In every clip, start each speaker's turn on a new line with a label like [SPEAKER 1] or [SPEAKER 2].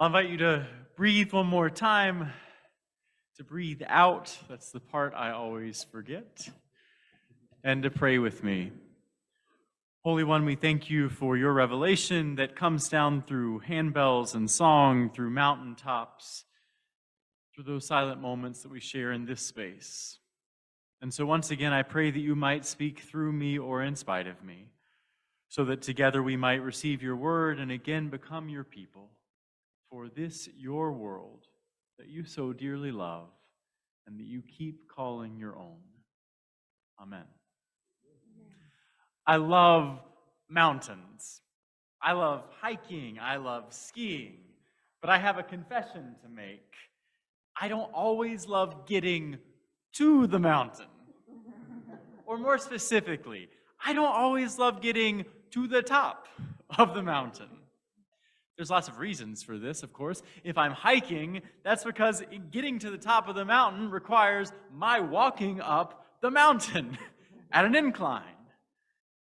[SPEAKER 1] I'll invite you to breathe one more time, to breathe out. That's the part I always forget. And to pray with me. Holy One, we thank you for your revelation that comes down through handbells and song, through mountaintops, through those silent moments that we share in this space. And so once again, I pray that you might speak through me or in spite of me, so that together we might receive your word and again become your people. For this your world that you so dearly love and that you keep calling your own. Amen. I love mountains. I love hiking. I love skiing. But I have a confession to make. I don't always love getting to the mountain. Or more specifically, I don't always love getting to the top of the mountain. There's lots of reasons for this, of course. If I'm hiking, that's because getting to the top of the mountain requires my walking up the mountain at an incline.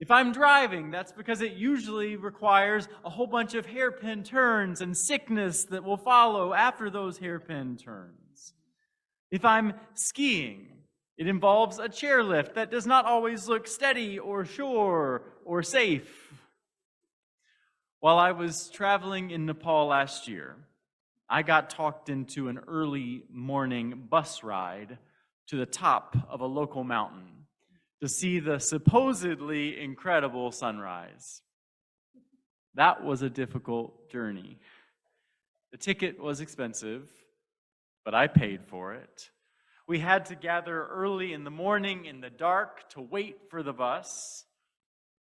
[SPEAKER 1] If I'm driving, that's because it usually requires a whole bunch of hairpin turns and sickness that will follow after those hairpin turns. If I'm skiing, it involves a chairlift that does not always look steady or sure or safe. While I was traveling in Nepal last year, I got talked into an early morning bus ride to the top of a local mountain to see the supposedly incredible sunrise. That was a difficult journey. The ticket was expensive, but I paid for it. We had to gather early in the morning in the dark to wait for the bus.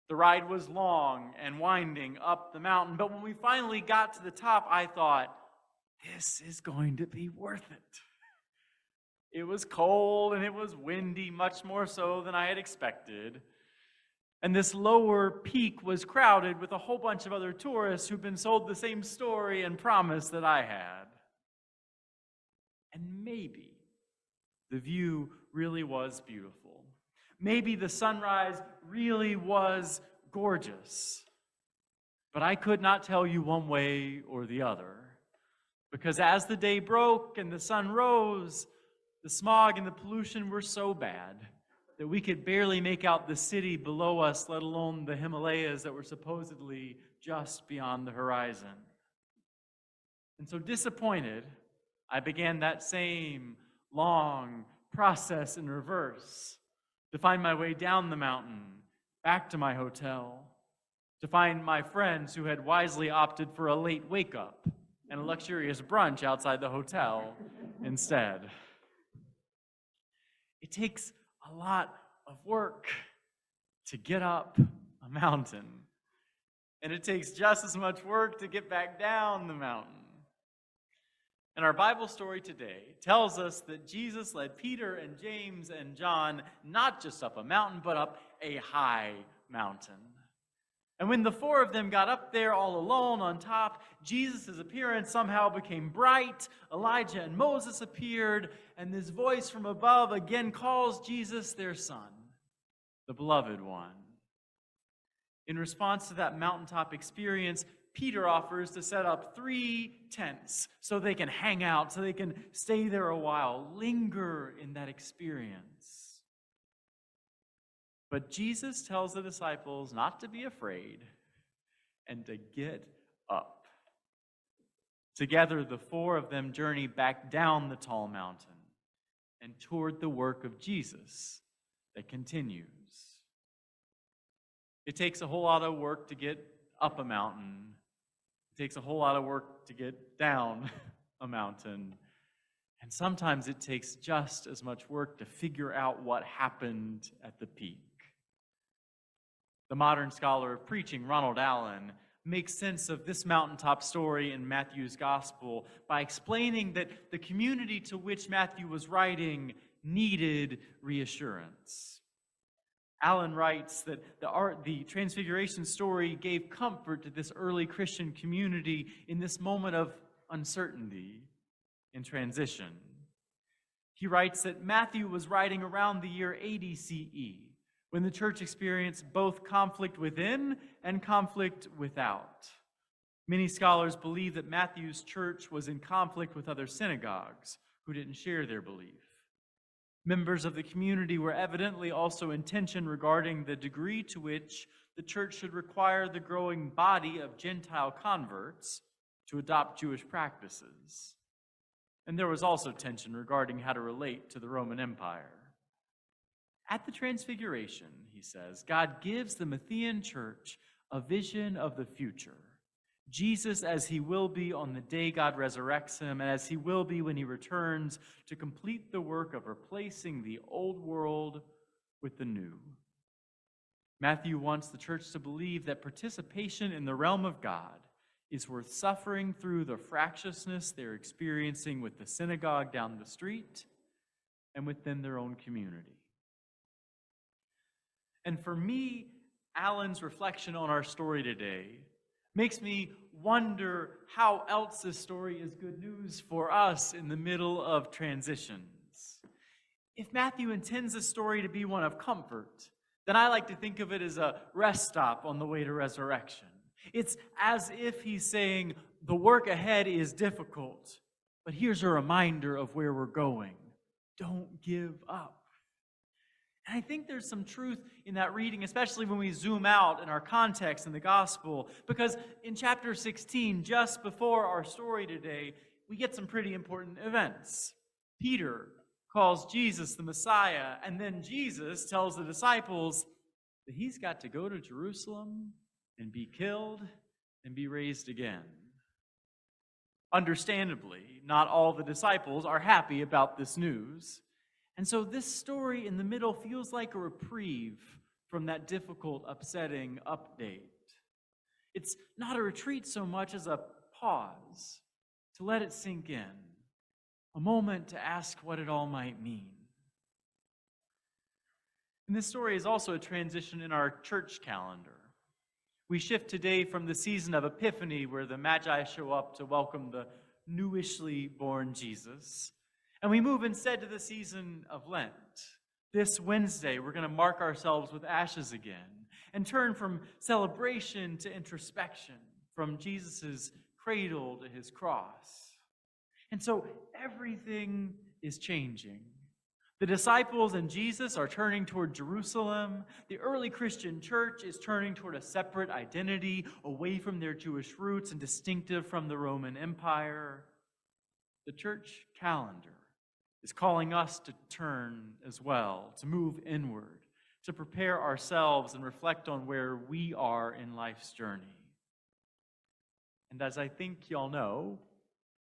[SPEAKER 1] The ride was long and winding up the mountain, but when we finally got to the top, I thought, this is going to be worth it. It was cold and it was windy, much more so than I had expected. And this lower peak was crowded with a whole bunch of other tourists who'd been sold the same story and promise that I had. And maybe the view really was beautiful. Maybe the sunrise really was gorgeous. But I could not tell you one way or the other. Because as the day broke and the sun rose, the smog and the pollution were so bad that we could barely make out the city below us, let alone the Himalayas that were supposedly just beyond the horizon. And so disappointed, I began that same long process in reverse to find my way down the mountain, back to my hotel, to find my friends who had wisely opted for a late wake-up and a luxurious brunch outside the hotel instead. It takes a lot of work to get up a mountain, and it takes just as much work to get back down the mountain. And our Bible story today tells us that Jesus led Peter and James and John not just up a mountain, but up a high mountain. And when the four of them got up there all alone on top, Jesus' appearance somehow became bright. Elijah and Moses appeared, and this voice from above again calls Jesus their son, the beloved one. In response to that mountaintop experience, Peter offers to set up 3 tents so they can hang out, so they can stay there a while, linger in that experience. But Jesus tells the disciples not to be afraid and to get up. Together, the four of them journey back down the tall mountain and toward the work of Jesus that continues. It takes a whole lot of work to get up a mountain. It takes a whole lot of work to get down a mountain. And sometimes it takes just as much work to figure out what happened at the peak. The modern scholar of preaching, Ronald Allen, makes sense of this mountaintop story in Matthew's gospel by explaining that the community to which Matthew was writing needed reassurance. Allen writes that the transfiguration story gave comfort to this early Christian community in this moment of uncertainty and transition. He writes that Matthew was writing around the year 80 CE, when the church experienced both conflict within and conflict without. Many scholars believe that Matthew's church was in conflict with other synagogues who didn't share their belief. Members of the community were evidently also in tension regarding the degree to which the church should require the growing body of Gentile converts to adopt Jewish practices. And there was also tension regarding how to relate to the Roman Empire. At the transfiguration, he says, God gives the Matthean church a vision of the future. Jesus as he will be on the day God resurrects him, and as he will be when he returns to complete the work of replacing the old world with the new. Matthew wants the church to believe that participation in the realm of God is worth suffering through the fractiousness they're experiencing with the synagogue down the street and within their own community. And for me, Alan's reflection on our story today makes me wonder how else this story is good news for us in the middle of transitions. If Matthew intends the story to be one of comfort, then I like to think of it as a rest stop on the way to resurrection. It's as if he's saying, the work ahead is difficult, but here's a reminder of where we're going. Don't give up. And I think there's some truth in that reading, especially when we zoom out in our context in the gospel, because in chapter 16, just before our story today, we get some pretty important events. Peter calls Jesus the Messiah, and then Jesus tells the disciples that he's got to go to Jerusalem and be killed and be raised again. Understandably, not all the disciples are happy about this news. And so this story in the middle feels like a reprieve from that difficult, upsetting update. It's not a retreat so much as a pause to let it sink in, a moment to ask what it all might mean. And this story is also a transition in our church calendar. We shift today from the season of Epiphany, where the Magi show up to welcome the newishly born Jesus, and we move instead to the season of Lent. This Wednesday, we're going to mark ourselves with ashes again and turn from celebration to introspection, from Jesus' cradle to his cross. And so everything is changing. The disciples and Jesus are turning toward Jerusalem. The early Christian church is turning toward a separate identity, away from their Jewish roots and distinctive from the Roman Empire. The church calendar is calling us to turn as well, to move inward, to prepare ourselves and reflect on where we are in life's journey. And as I think y'all know,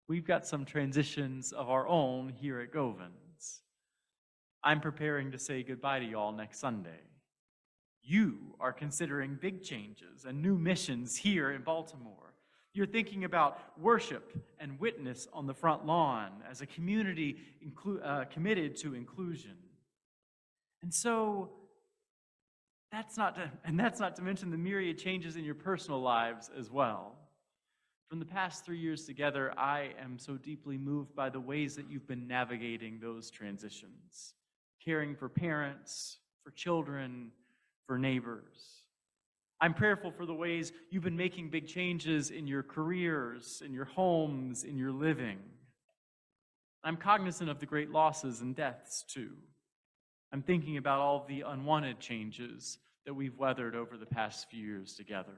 [SPEAKER 1] we've got some transitions of our own here at Govans. I'm preparing to say goodbye to y'all next Sunday. You are considering big changes and new missions here in Baltimore. You're thinking about worship and witness on the front lawn as a community committed to inclusion. And so, that's not to mention the myriad changes in your personal lives as well. From the past 3 years together, I am so deeply moved by the ways that you've been navigating those transitions, caring for parents, for children, for neighbors. I'm prayerful for the ways you've been making big changes in your careers, in your homes, in your living. I'm cognizant of the great losses and deaths, too. I'm thinking about all the unwanted changes that we've weathered over the past few years together.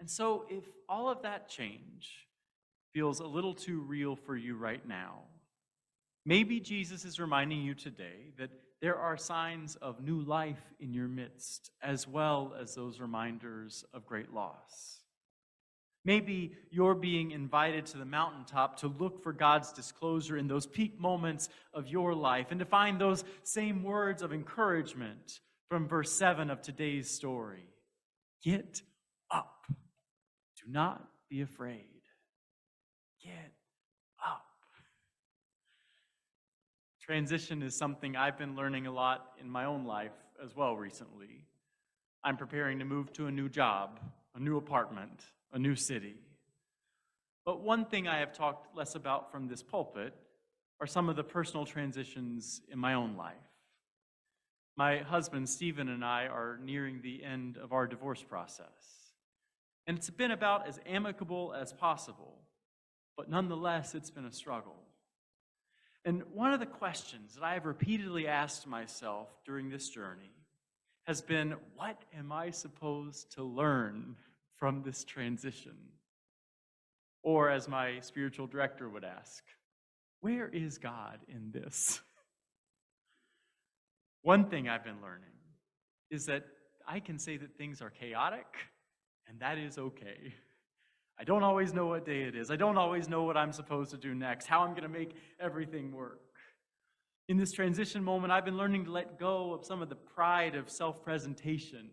[SPEAKER 1] And so if all of that change feels a little too real for you right now, maybe Jesus is reminding you today that there are signs of new life in your midst, as well as those reminders of great loss. Maybe you're being invited to the mountaintop to look for God's disclosure in those peak moments of your life and to find those same words of encouragement from verse 7 of today's story. Get up. Do not be afraid. Get up. Transition is something I've been learning a lot in my own life as well recently. I'm preparing to move to a new job, a new apartment, a new city. But one thing I have talked less about from this pulpit are some of the personal transitions in my own life. My husband, Stephen, and I are nearing the end of our divorce process. And it's been about as amicable as possible, but nonetheless, it's been a struggle. And one of the questions that I have repeatedly asked myself during this journey has been, what am I supposed to learn from this transition? Or as my spiritual director would ask, where is God in this? One thing I've been learning is that I can say that things are chaotic, and that is okay. I don't always know what day it is. I don't always know what I'm supposed to do next, how I'm going to make everything work. In this transition moment, I've been learning to let go of some of the pride of self-presentation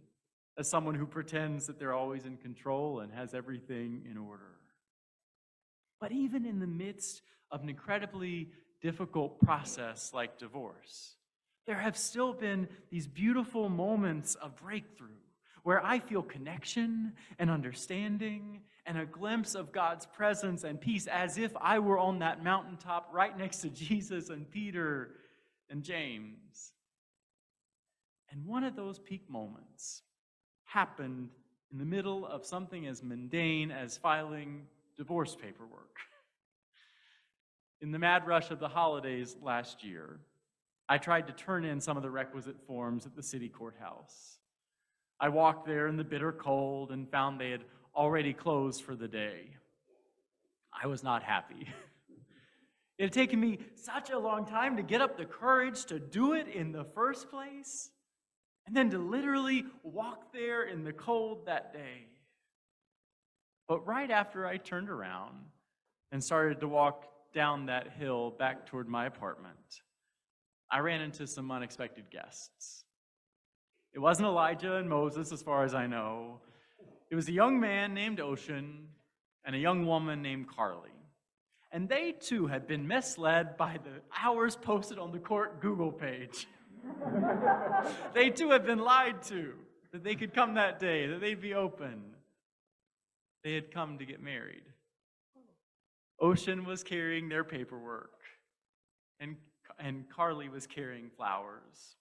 [SPEAKER 1] as someone who pretends that they're always in control and has everything in order. But even in the midst of an incredibly difficult process like divorce, there have still been these beautiful moments of breakthrough where I feel connection and understanding and a glimpse of God's presence and peace as if I were on that mountaintop right next to Jesus and Peter and James. And one of those peak moments happened in the middle of something as mundane as filing divorce paperwork. In the mad rush of the holidays last year, I tried to turn in some of the requisite forms at the city courthouse. I walked there in the bitter cold and found they had already closed for the day. I was not happy. It had taken me such a long time to get up the courage to do it in the first place, and then to literally walk there in the cold that day. But right after I turned around and started to walk down that hill back toward my apartment, I ran into some unexpected guests. It wasn't Elijah and Moses, as far as I know. It was a young man named Ocean and a young woman named Carly. And they, too, had been misled by the hours posted on the court Google page. They, too, had been lied to, that they could come that day, that they'd be open. They had come to get married. Ocean was carrying their paperwork, and Carly was carrying flowers.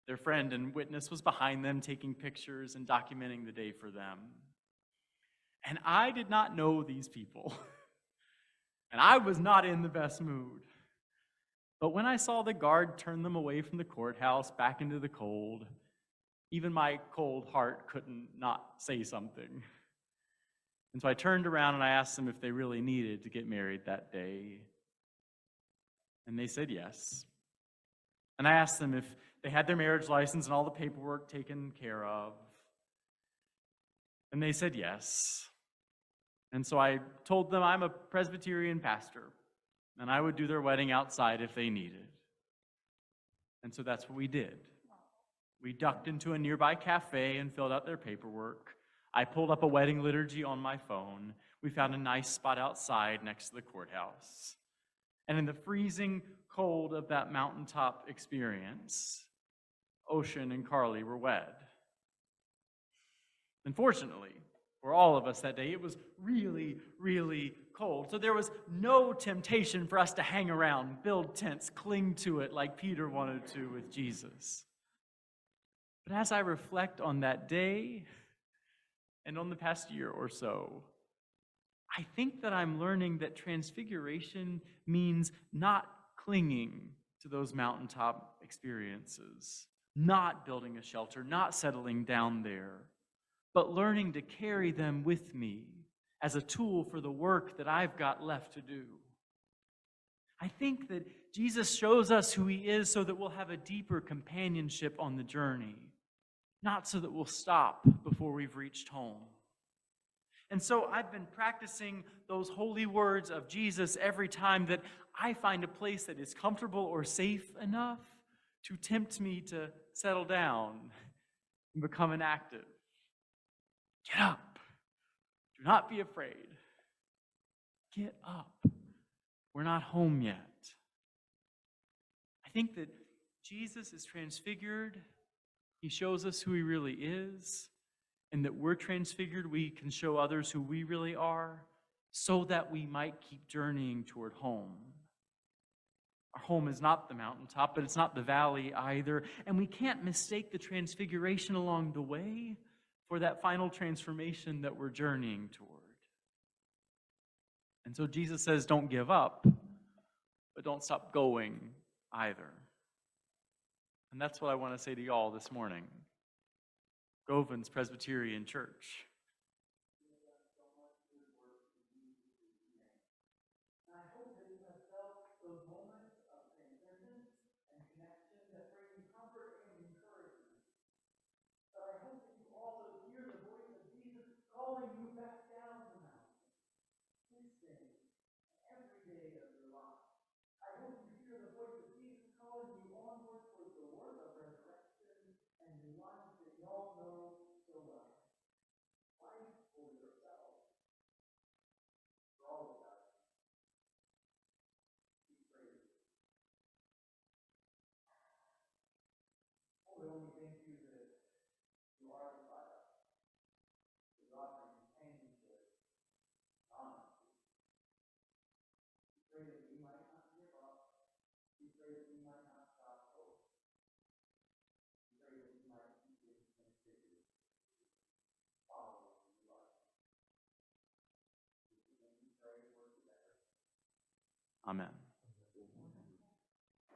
[SPEAKER 1] Their friend and witness was behind them, taking pictures and documenting the day for them. And I did not know these people. And I was not in the best mood. But when I saw the guard turn them away from the courthouse back into the cold, even my cold heart couldn't not say something. And so I turned around and I asked them if they really needed to get married that day. And they said yes. And I asked them if they had their marriage license and all the paperwork taken care of. And they said yes. And so I told them I'm a Presbyterian pastor, and I would do their wedding outside if they needed. And so that's what we did. We ducked into a nearby cafe and filled out their paperwork. I pulled up a wedding liturgy on my phone. We found a nice spot outside next to the courthouse. And in the freezing cold of that mountaintop experience, Ocean and Carly were wed. Unfortunately, for all of us that day, it was really, really cold. So there was no temptation for us to hang around, build tents, cling to it like Peter wanted to with Jesus. But as I reflect on that day and on the past year or so, I think that I'm learning that transfiguration means not clinging to those mountaintop experiences, not building a shelter, not settling down there, but learning to carry them with me as a tool for the work that I've got left to do. I think that Jesus shows us who he is so that we'll have a deeper companionship on the journey, not so that we'll stop before we've reached home. And so I've been practicing those holy words of Jesus every time that I find a place that is comfortable or safe enough to tempt me to settle down and become inactive. Get up. Do not be afraid. Get up. We're not home yet. I think that Jesus is transfigured. He shows us who he really is, and that we're transfigured. We can show others who we really are so that we might keep journeying toward home. Our home is not the mountaintop, but it's not the valley either, and we can't mistake the transfiguration along the way for that final transformation that we're journeying toward. And so Jesus says, don't give up, but don't stop going either. And that's what I want to say to y'all this morning. Govans Presbyterian Church. I hope that you have felt those moments of transcendence and connection that bring you comfort and encouragement. But I hope that you also hear the voice of Jesus calling you back down the mountain, this day, every day of your life. I hope you hear the voice of Jesus calling you onward towards the work of resurrection and new life that y'all know so well. Life for yourself, for all of us. We only thank you that you are the Father, the offering companionship, honesty. We pray that we might not give up. We pray that we might not stop hope. We pray that we might keep it transfigured, following you life. We pray and work together. Amen.